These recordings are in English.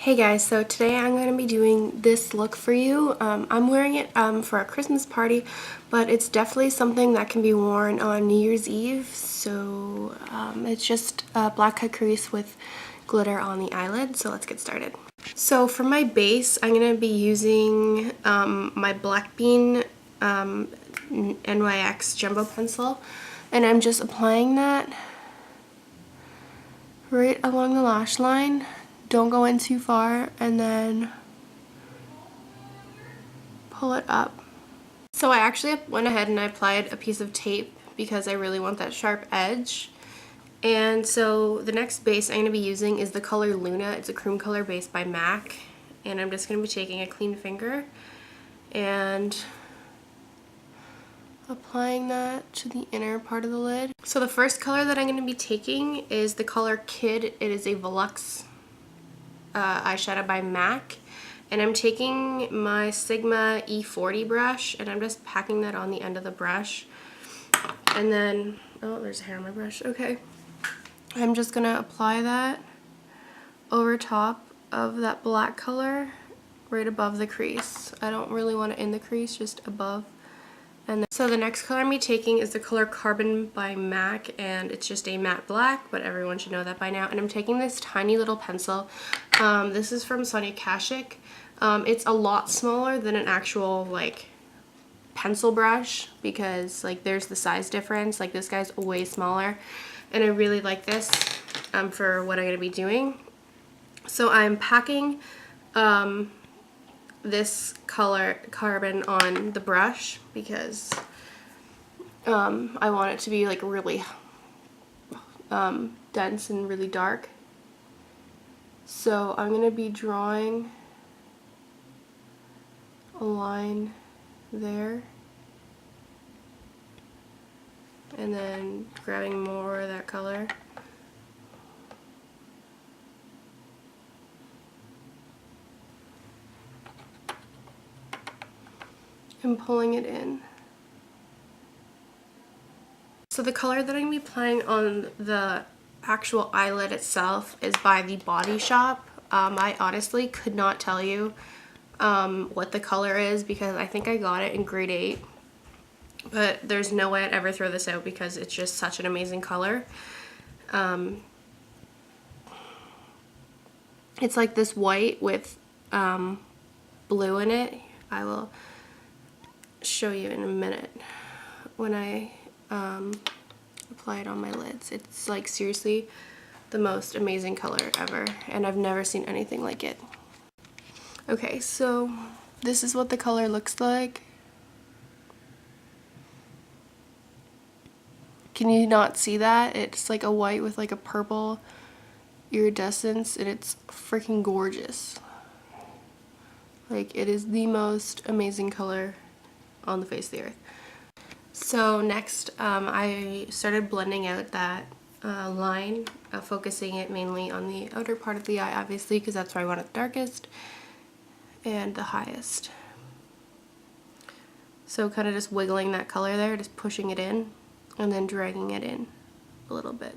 Hey guys, so today I'm going to be doing this look for you. I'm wearing it for a Christmas party, but it's definitely something that can be worn on New Year's Eve. So it's just a black cut crease with glitter on the eyelid. So let's get started. So for my base, I'm going to be using my Black Bean NYX Jumbo Pencil, and I'm just applying that right along the lash line. Don't go in too far, and then pull it up. So I actually went ahead and I applied a piece of tape because I really want that sharp edge. And so the next base I'm going to be using is the color Luna. It's a cream color base by MAC. And I'm just going to be taking a clean finger and applying that to the inner part of the lid. So the first color that I'm going to be taking is the color Kid. It is a Volux eyeshadow by MAC, and I'm taking my Sigma E40 brush and I'm just packing that on the end of the brush, and then oh, there's hair on my brush. Okay, I'm just gonna apply that over top of that black color right above the crease. I don't really want it in the crease, just above. And then, so the next color I'm taking is the color Carbon by MAC, and it's just a matte black, but everyone should know that by now. And I'm taking this tiny little pencil. This is from Sonia Kashuk. It's a lot smaller than an actual like pencil brush because like there's the size difference. Like this guy's way smaller, and I really like this for what I'm going to be doing. So I'm packing this color Carbon on the brush because I want it to be like really dense and really dark. So I'm going to be drawing a line there and then grabbing more of that color. And pulling it in. So the color that I'm going to be applying on the actual eyelid itself is by the Body Shop. I honestly could not tell you what the color is because I think I got it in grade 8. But there's no way I'd ever throw this out because it's just such an amazing color. It's like this white with blue in it. I will show you in a minute when I apply it on my lids. It's like seriously the most amazing color ever, and I've never seen anything like it. Okay, so this is what the color looks like. Can you not see that? It's like a white with like a purple iridescence, and it's freaking gorgeous. Like, it is the most amazing color on the face of the earth. So next, I started blending out that line, focusing it mainly on the outer part of the eye, obviously, because that's where I want it the darkest and the highest. So kind of just wiggling that color there, just pushing it in, and then dragging it in a little bit.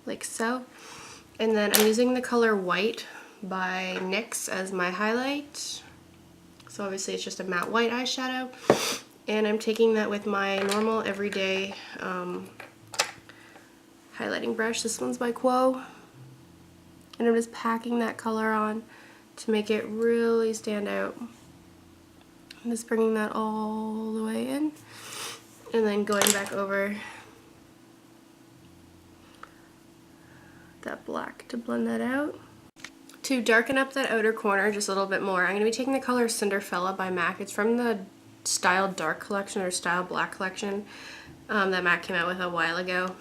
Like so. And then I'm using the color White by NYX as my highlight. So obviously it's just a matte white eyeshadow, and I'm taking that with my normal everyday highlighting brush. This one's by Quo, and I'm just packing that color on to make it really stand out. I'm just bringing that all the way in, and then going back over that black to blend that out. To darken up that outer corner just a little bit more, I'm going to be taking the color Cinderfella by MAC. It's from the Style Dark collection or Style Black collection that MAC came out with a while ago.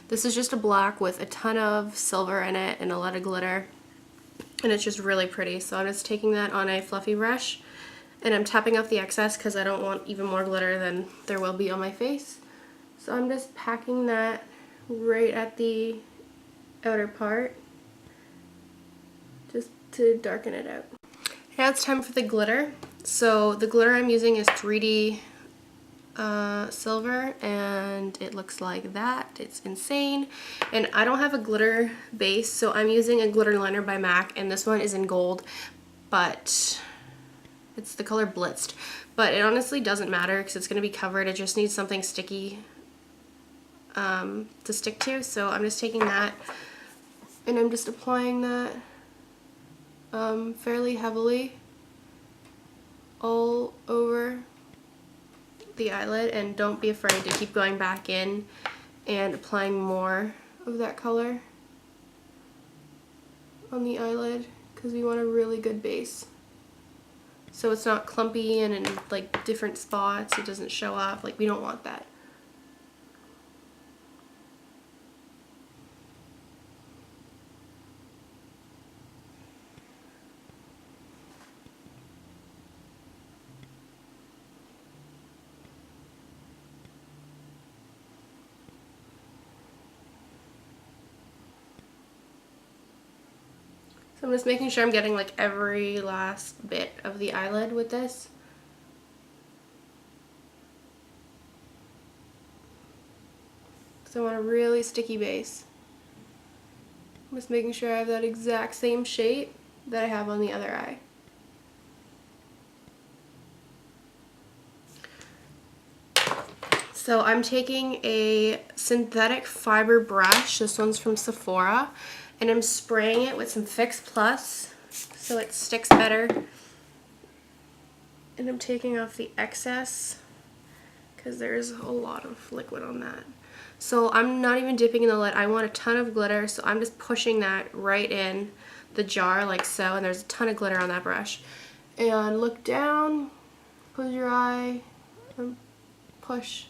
This is just a black with a ton of silver in it and a lot of glitter, and it's just really pretty. So I'm just taking that on a fluffy brush, and I'm tapping off the excess because I don't want even more glitter than there will be on my face. So I'm just packing that right at the outer part, just to darken it out. Now it's time for the glitter. So the glitter I'm using is 3D silver, and it looks like that. It's insane. And I don't have a glitter base, so I'm using a glitter liner by MAC, and this one is in gold, but it's the color Blitzed. But it honestly doesn't matter because it's going to be covered. It just needs something sticky to stick to, so I'm just taking that and I'm just applying that fairly heavily all over the eyelid, and don't be afraid to keep going back in and applying more of that color on the eyelid because we want a really good base. So it's not clumpy and in like different spots, it doesn't show up, like we don't want that. So I'm just making sure I'm getting like every last bit of the eyelid with this. So I want a really sticky base. I'm just making sure I have that exact same shape that I have on the other eye. So I'm taking a synthetic fiber brush, this one's from Sephora, and I'm spraying it with some Fix Plus so it sticks better. And I'm taking off the excess because there's a lot of liquid on that. So I'm not even dipping in the lid. I want a ton of glitter, so I'm just pushing that right in the jar like so, and there's a ton of glitter on that brush. And look down, close your eye, and push.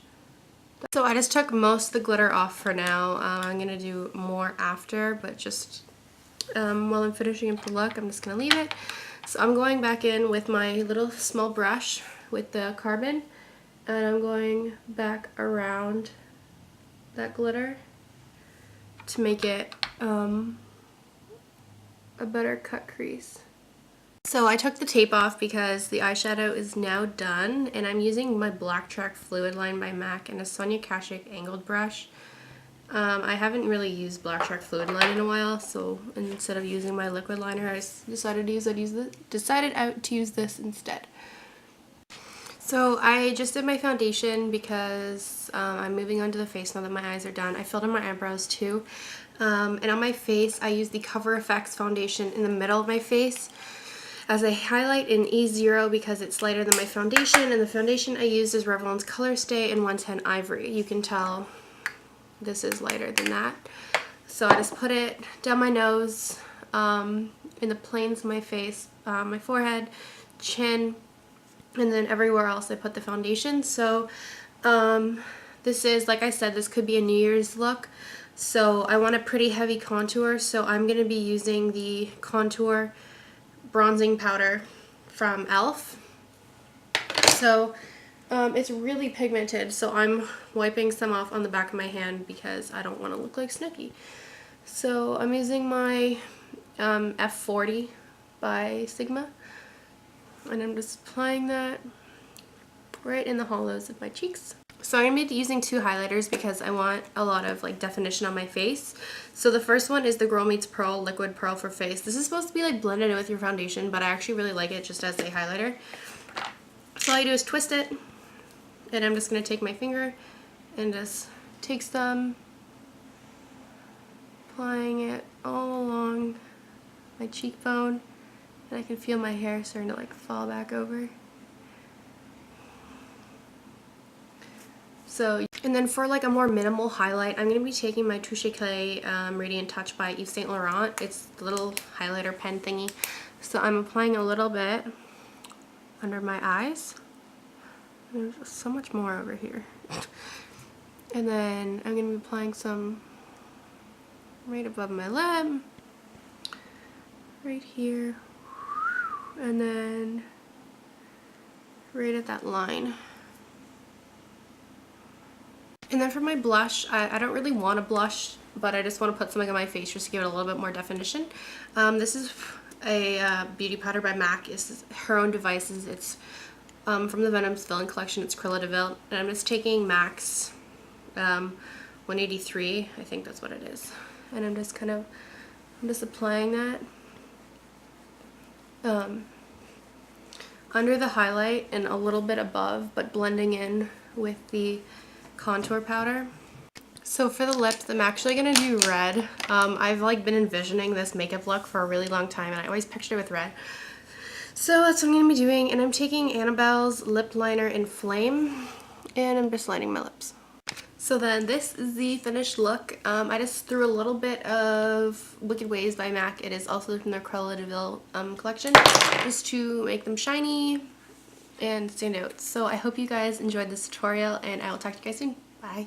So I just took most of the glitter off for now. I'm going to do more after, but just while I'm finishing up the look, I'm just going to leave it. So I'm going back in with my little small brush with the carbon, and I'm going back around that glitter to make it a better cut crease. So I took the tape off because the eyeshadow is now done, and I'm using my Black Track Fluid Line by MAC and a Sonia Kashuk angled brush. I haven't really used Black Track Fluid Line in a while, so instead of using my liquid liner, I decided to use this instead. So I just did my foundation because I'm moving on to the face now that my eyes are done. I filled in my eyebrows too. And on my face, I use the Cover FX foundation in the middle of my face as a highlight in E0 because it's lighter than my foundation, and the foundation I used is Revlon's Color Stay in 110 Ivory. You can tell this is lighter than that. So I just put it down my nose, in the planes of my face, my forehead, chin, and then everywhere else I put the foundation. So this is, like I said, this could be a New Year's look. So I want a pretty heavy contour, so I'm going to be using the contour bronzing powder from e.l.f. So it's really pigmented, so I'm wiping some off on the back of my hand because I don't want to look like Snooki. So I'm using my F40 by Sigma, and I'm just applying that right in the hollows of my cheeks. So I'm going to be using two highlighters because I want a lot of like definition on my face. So the first one is the Girl Meets Pearl Liquid Pearl for Face. This is supposed to be like blended in with your foundation, but I actually really like it just as a highlighter. So all I do is twist it, and I'm just going to take my finger and just take some, applying it all along my cheekbone, and I can feel my hair starting to like fall back over. So, and then for like a more minimal highlight, I'm going to be taking my Touche Éclat Radiant Touch by Yves Saint Laurent. It's the little highlighter pen thingy. So I'm applying a little bit under my eyes. There's so much more over here. And then I'm going to be applying some right above my lip, right here, and then right at that line. And then for my blush, I don't really want a blush, but I just want to put something on my face just to give it a little bit more definition. This is a beauty powder by MAC. It's her own devices. It's from the Venom's Villain collection. It's Cruella de Vil, and I'm just taking MAC's 183, I think that's what it is, and I'm just applying that under the highlight and a little bit above, but blending in with the contour powder. So for the lips, I'm actually gonna do red. I've like been envisioning this makeup look for a really long time, and I always pictured it with red. So that's what I'm gonna be doing, and I'm taking Annabelle's lip liner in Flame, and I'm just lining my lips. So then this is the finished look. I just threw a little bit of Wicked Ways by MAC. It is also from their Cruella de Vil collection, just to make them shiny and stand out. So I hope you guys enjoyed this tutorial, and I will talk to you guys soon. Bye.